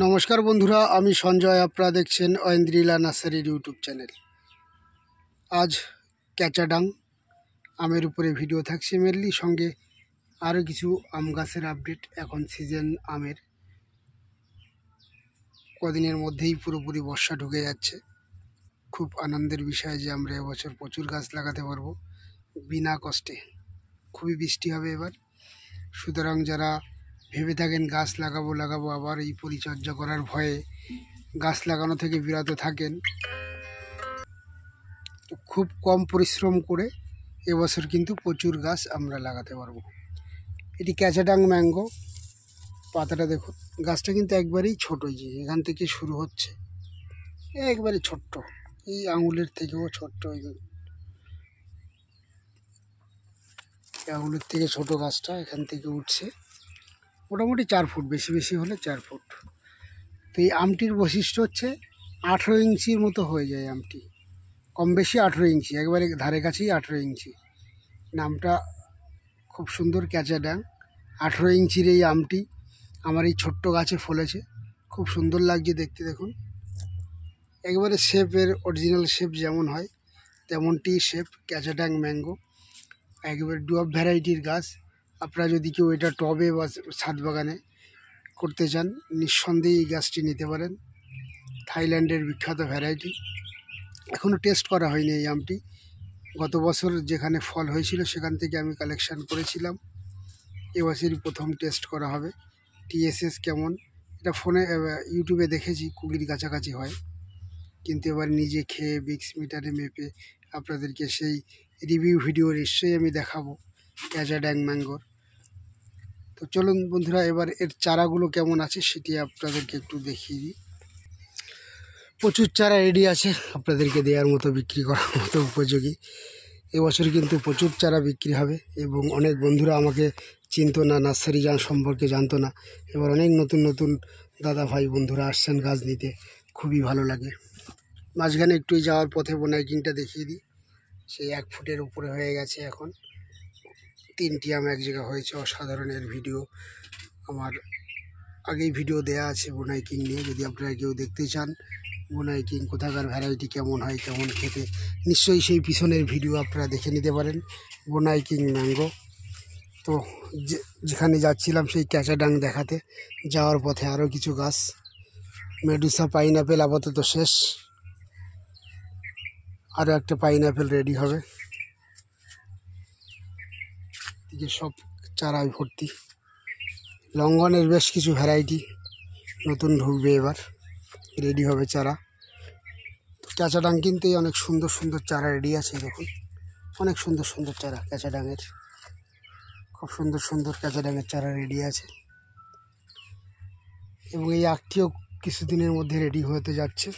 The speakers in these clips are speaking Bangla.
নমস্কার বন্ধুরা, আমি সঞ্জয়। আপনারা দেখছেন ঐন্দ্রিলা নার্সারির ইউটিউব চ্যানেল। আজ ক্যাচাডাং আমের উপরে ভিডিও থাকছে মেনলি, সঙ্গে আরও কিছু আম গাছের আপডেট। এখন সিজন আমের, কদিনের মধ্যেই পুরোপুরি বর্ষা ঢুকে যাচ্ছে। খুব আনন্দের বিষয় যে আমরা এবছর প্রচুর গাছ লাগাতে পারবো বিনা কষ্টে। খুবই বৃষ্টি হবে এবার, সুতরাং যারা ভেবে থাকেন গাছ লাগাবো আবার এই পরিচর্যা করার ভয়ে গাছ লাগানো থেকে বিরত থাকেন, তো খুব কম পরিশ্রম করে এবছর কিন্তু প্রচুর গাছ আমরা লাগাতে পারবো। এটি ক্যাচাডাং ম্যাঙ্গো। পাতাটা দেখুন, গাছটা কিন্তু একবারেই ছোটো, যে এখান থেকে শুরু হচ্ছে একবারে ছোট্ট, এই আঙুলের থেকেও ছোট্ট, আঙুলের থেকে ছোট গাছটা এখান থেকে উঠছে মোটামুটি 4 ফুট, বেশি হলে 4 ফুট। তো এই আমটির বৈশিষ্ট্য হচ্ছে 18 ইঞ্চির মতো হয়ে যায় আমটি, কম বেশি 18 ইঞ্চি, একবারে ধারে কাছেই 18 ইঞ্চি। নামটা খুব সুন্দর, ক্যাচাডাং। 18 ইঞ্চির এই আমটি আমার এই ছোট্ট গাছে ফলেছে, খুব সুন্দর লাগছে দেখতে। দেখুন, একবারে শেপের অরিজিনাল শেপ যেমন হয় তেমনটি শেপ ক্যাচাডাং ম্যাঙ্গো। একেবারে ডুয়াব ভ্যারাইটির গাছ। আপনারা যদি কেউ এটা টবে বা ছাদ বাগানে করতে চান, নিঃসন্দেহে এই গাছটি নিতে পারেন। থাইল্যান্ডের বিখ্যাত ভ্যারাইটি। এখনও টেস্ট করা হয়নি এই আমটি। গত বছর যেখানে ফল হয়েছিল সেখান থেকে আমি কালেকশান করেছিলাম, এবছরই প্রথম টেস্ট করা হবে। টিএসএস কেমন, এটা ফোনে ইউটিউবে দেখেছি 20 কাছাকাছি হয়, কিন্তু এবার নিজে খেয়ে বিক্স মিটারে মেপে আপনাদেরকে সেই রিভিউ ভিডিও নিশ্চয়ই আমি দেখাবো ক্যাচাডাং ম্যাঙ্গোর। তো চলুন বন্ধুরা, এবার এর চারাগুলো কেমন আছে সেটি আপনাদেরকে একটু দেখিয়ে দিই। প্রচুর চারা রেডি আছে আপনাদেরকে দেওয়ার মতো, বিক্রি করার মতো উপযোগী। এবছর কিন্তু প্রচুর চারা বিক্রি হবে, এবং অনেক বন্ধুরা আমাকে চিনতো না, নার্সারি সম্পর্কে জানতো না। এবার অনেক নতুন দাদা ভাই বন্ধুরা আসছেন গাছ নিতে, খুবই ভালো লাগে। মাঝখানে একটু যাওয়ার পথে বোনাইকিংটা দেখিয়ে দিই, সেই 1 ফুটের উপরে হয়ে গেছে এখন। 3টি আম এক জায়গা হয়েছে, অসাধারণের ভিডিও আমার আগেই ভিডিও দেয়া আছে বোনাইকিং নিয়ে। যদি আপনারা কেউ দেখতে চান বোনাইকিং কোথাকার ভ্যারাইটি কেমন হয়, কেমন খেতে, নিশ্চয়ই সেই পিছনের ভিডিও আপনারা দেখে নিতে পারেন। বোনাইকিং ম্যাঙ্গো। তো যেখানে যাচ্ছিলাম সেই ক্যাচাডাং দেখাতে, যাওয়ার পথে আরও কিছু গাছ। মেডুসা পাইনঅ্যাপেল আপাতত শেষ, আরও একটা পাইনঅ্যাপেল রেডি হবে। এদিকে সব চারায় ভর্তি। লঙ্ঘনের বেশ কিছু ভ্যারাইটি নতুন ঢুকবে, এবার রেডি হবে চারা। ক্যাচাডাং কিন্তু অনেক সুন্দর চারা রেডি আছে। দেখুন, অনেক সুন্দর চারা ক্যাচাডাঙের, খুব সুন্দর ক্যাচাডাঙের চারা রেডি আছে। এবং এই আখটিও কিছুদিনের মধ্যে রেডি হতে যাচ্ছে।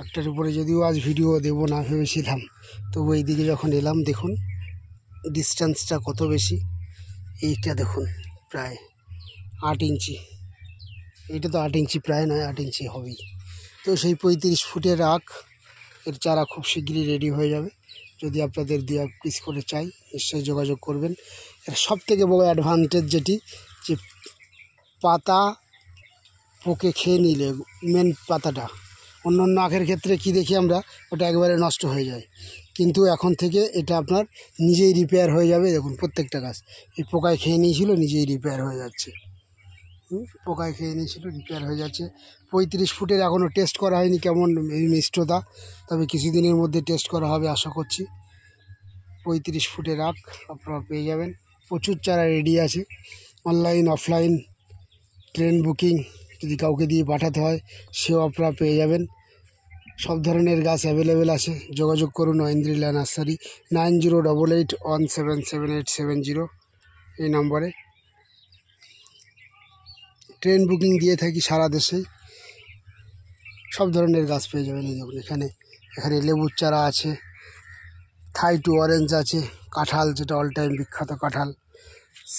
আখটার উপরে যদিও আজ ভিডিও দেব না ভেবেছিলাম, তবু এইদিকে যখন এলাম দেখুন ডিস্টেন্সটা কত বেশি। এইটা দেখুন প্রায় 8 ইঞ্চি, এটা তো 8 ইঞ্চি প্রায় নয়, 8 ইঞ্চি হবেই। তো সেই 35 ফুটের আখ, এর চারা খুব শীঘ্রই রেডি হয়ে যাবে। যদি আপনাদের 2 পিস করে চাই নিশ্চয়ই যোগাযোগ করবেন। এর সবথেকে বড় অ্যাডভান্টেজ যেটি, যে পাতা পোকে খেয়ে নিলে, মেন পাতাটা, অন্য আখের ক্ষেত্রে কি দেখি আমরা, ওটা একবারে নষ্ট হয়ে যায়, কিন্তু এখন থেকে এটা আপনার নিজেই রিপেয়ার হয়ে যাবে। দেখুন প্রত্যেকটা গাছ এই পোকায় খেয়ে নিয়েছিল, নিজেই রিপেয়ার হয়ে যাচ্ছে। পোকায় খেয়ে নিয়েছিল, রিপেয়ার হয়ে যাচ্ছে। 35 ফুটের এখনও টেস্ট করা হয়নি কেমন এই মিষ্টতা, তবে কিছুদিনের মধ্যে টেস্ট করা হবে আশা করছি। 35 ফুটের আখ আপনারা পেয়ে যাবেন। প্রচুর চারা রেডি আছে, অনলাইন অফলাইন ট্রেন বুকিং যদি কাউকে দিয়ে পাঠাতে হয় সেও আপনারা পেয়ে যাবেন। সব ধরনের গাছ অ্যাভেলেবেল আছে। যোগাযোগ করুন ঐন্দ্রিলা নার্সারি, 9088177870 এই নম্বরে। ট্রেন বুকিং দিয়ে থাকি সারা দেশেই, সব ধরনের গাছ পেয়ে যাবেন। এই দেখুন এখানে লেবুর চারা আছে, থাই টু অরেঞ্জ আছে, কাঁঠাল যেটা অল টাইম বিখ্যাত কাঁঠাল,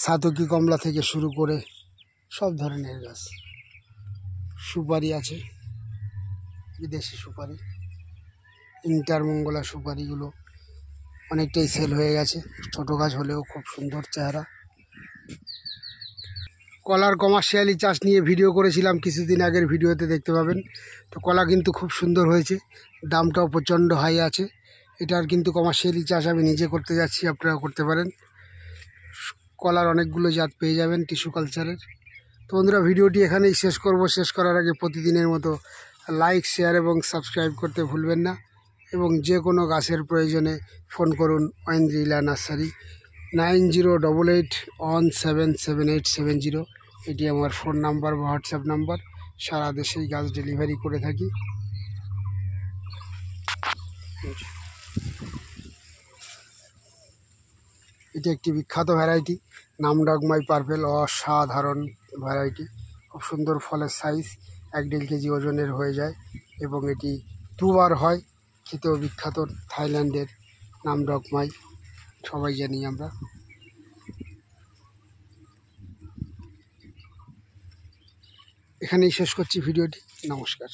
সাতকি কমলা থেকে শুরু করে সব ধরনের গাছ। সুপারি আছে, বিদেশি সুপারি, ইন্টারমঙ্গলা সুপারিগুলো অনেকটাই সেল হয়ে গেছে। ছোটো গাছ হলেও খুব সুন্দর চেহারা। কলার কমার্শিয়ালি চাষ নিয়ে ভিডিও করেছিলাম কিছুদিন আগের ভিডিওতে, দেখতে পাবেন। তো কলা কিন্তু খুব সুন্দর হয়েছে, দামটাও প্রচণ্ড হাই আছে। এটার কিন্তু কমার্শিয়ালি চাষ আমি নিজে করতে যাচ্ছি, আপনারা করতে পারেন। কলার অনেকগুলো জাত পেয়ে যাবেন টিস্যু কালচারের। তো বন্ধুরা, ভিডিওটি এখানেই শেষ করব। শেষ করার আগে প্রতিদিনের মতো লাইক, শেয়ার এবং সাবস্ক্রাইব করতে ভুলবেন না। এবং যে কোনো গাছের প্রয়োজনে ফোন করুন ঐন্দ্রিলা নার্সারি 9088177780। এটি আমার ফোন নাম্বার বা হোয়াটসঅ্যাপ নাম্বার। সারা দেশেই গাছ ডেলিভারি করে থাকি। এটি একটি বিখ্যাত ভ্যারাইটি, নামডগমাই পার্পেল, অসাধারণ ভ্যারাইটি। খুব সুন্দর ফলের সাইজ, 1.5 কেজি ওজনের হয়ে যায় এবং এটি দুবার হয়। খেতেও বিখ্যাত, থাইল্যান্ডের নামডগমাই, সবাই জানি আমরা। এখানেই শেষ করছি ভিডিওটি। নমস্কার।